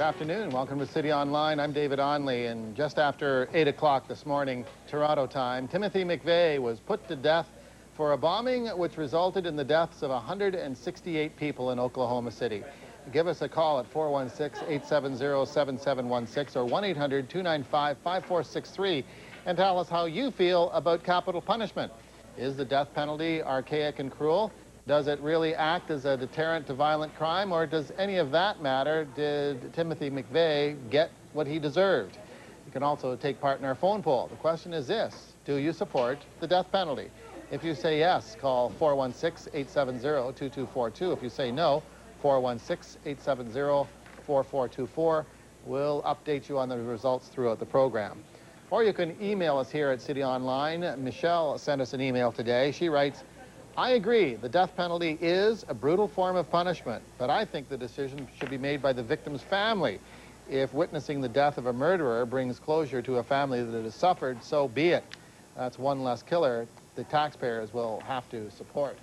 afternoon. Welcome to City Online. I'm David Onley, and just after 8 o'clock this morning, Toronto time, Timothy McVeigh was put to death for a bombing which resulted in the deaths of 168 people in Oklahoma City. Give us a call at 416-870-7716 or 1-800-295-5463 and tell us how you feel about capital punishment. Is the death penalty archaic and cruel? Does it really act as a deterrent to violent crime, or does any of that matter? Did Timothy McVeigh get what he deserved? You can also take part in our phone poll. The question is this: do you support the death penalty? If you say yes, call 416-870-2242. If you say no, 416-870-4424. We'll update you on the results throughout the program. Or you can email us here at City Online. Michelle sent us an email today. She writes, I agree, the death penalty is a brutal form of punishment, but I think the decision should be made by the victim's family. If witnessing the death of a murderer brings closure to a family that has suffered, so be it. That's one less killer the taxpayers will have to support.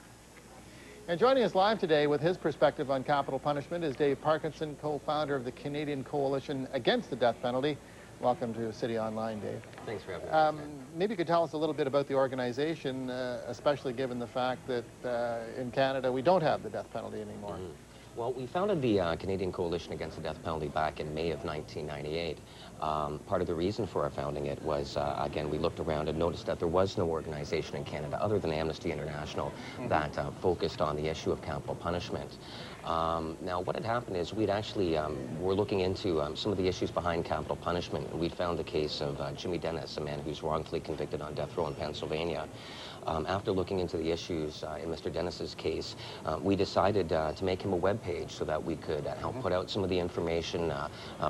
And joining us live today with his perspective on capital punishment is Dave Parkinson, co-founder of the Canadian Coalition Against the Death Penalty. Welcome to City Online, Dave. Thanks for having me. Maybe you could tell us a little bit about the organization, especially given the fact that in Canada we don't have the death penalty anymore. Well, we founded the Canadian Coalition Against the Death Penalty back in May of 1998. Part of the reason for our founding it was, again, we looked around and noticed that there was no organization in Canada other than Amnesty International that focused on the issue of capital punishment. Now, what had happened is we'd actually were looking into some of the issues behind capital punishment. We'd found the case of Jimmy Dennis, a man who's wrongfully convicted on death row in Pennsylvania. After looking into the issues in Mr. Dennis's case, we decided to make him a web page so that we could help put out some of the information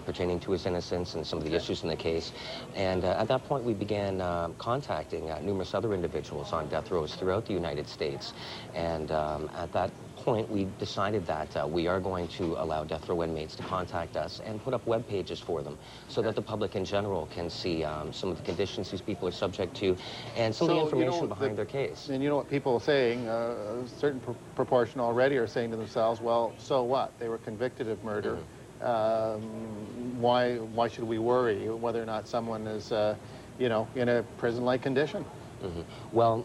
pertaining to his innocence and some of the issues in the case. And at that point, we began contacting numerous other individuals on death rows throughout the United States. And at that point, we decided that we are going to allow death row inmates to contact us and put up web pages for them so that the public in general can see some of the conditions these people are subject to and some of the information behind their case. And you know what people are saying, a certain proportion already are saying to themselves, well, so what? They were convicted of murder. Why should we worry whether or not someone is, you know, in a prison-like condition? Well,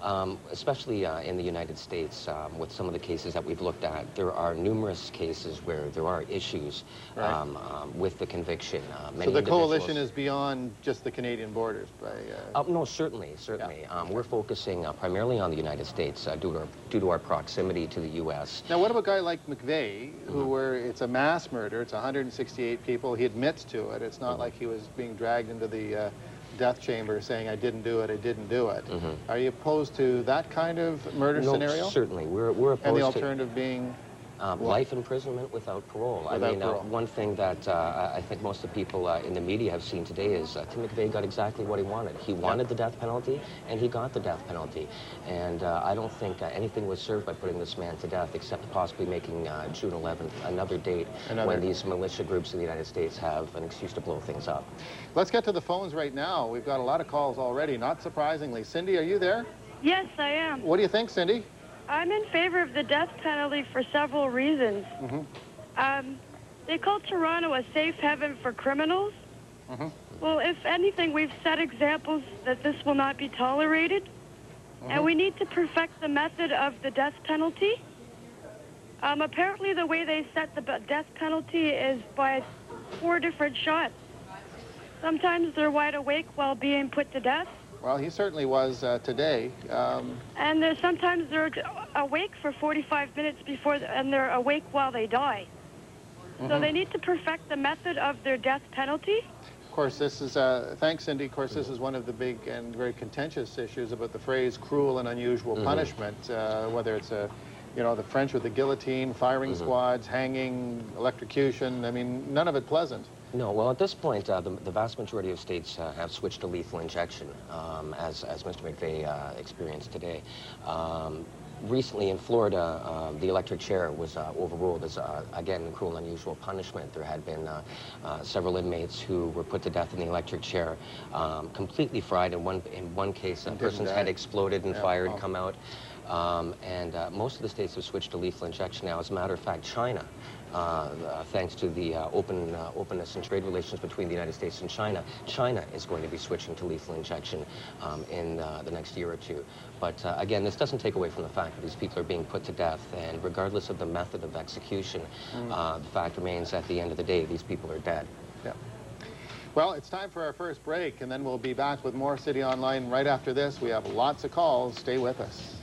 especially in the United States, with some of the cases that we've looked at, there are numerous cases where there are issues with the conviction. So the coalition is beyond just the Canadian borders? No, certainly. Yeah. We're focusing primarily on the United States due to our proximity to the U.S. Now, what about a guy like McVeigh, who it's a mass murder, it's 168 people, he admits to it, it's not like he was being dragged into the death chamber saying, I didn't do it, I didn't do it. Are you opposed to that kind of murder scenario? Certainly. We're opposed to... And the alternative being? Life imprisonment without parole. One thing that I think most of the people in the media have seen today is Tim McVeigh got exactly what he wanted. He wanted the death penalty, and he got the death penalty. And I don't think anything was served by putting this man to death, except possibly making June 11th another date when these militia groups in the United States have an excuse to blow things up. Let's get to the phones right now. We've got a lot of calls already, not surprisingly. Cindy, are you there? Yes, I am. What do you think, Cindy? I'm in favor of the death penalty for several reasons. They call Toronto a safe haven for criminals. Well, if anything, we've set examples that this will not be tolerated. And we need to perfect the method of the death penalty. Apparently, the way they set the death penalty is by 4 different shots. Sometimes they're wide awake while being put to death. Well, he certainly was today. And sometimes they're awake for 45 minutes before, and they're awake while they die. So they need to perfect the method of their death penalty. Of course, this is, thanks, Cindy. Of course, this is one of the big and very contentious issues about the phrase cruel and unusual punishment, whether it's you know, the French with the guillotine, firing squads, hanging, electrocution. I mean, none of it pleasant. No, well, at this point, the vast majority of states have switched to lethal injection, as Mr. McVeigh experienced today. Recently in Florida, the electric chair was overruled as, again, cruel and unusual punishment. There had been several inmates who were put to death in the electric chair, completely fried. In one case, a person's head exploded and fire had come out. Most of the states have switched to lethal injection now. As a matter of fact, China, thanks to the openness and trade relations between the United States and China, China is going to be switching to lethal injection in the next year or two. But again, this doesn't take away from the fact that these people are being put to death, and regardless of the method of execution, the fact remains at the end of the day, these people are dead. Yeah. Well, it's time for our first break, and then we'll be back with more City Online right after this. We have lots of calls. Stay with us.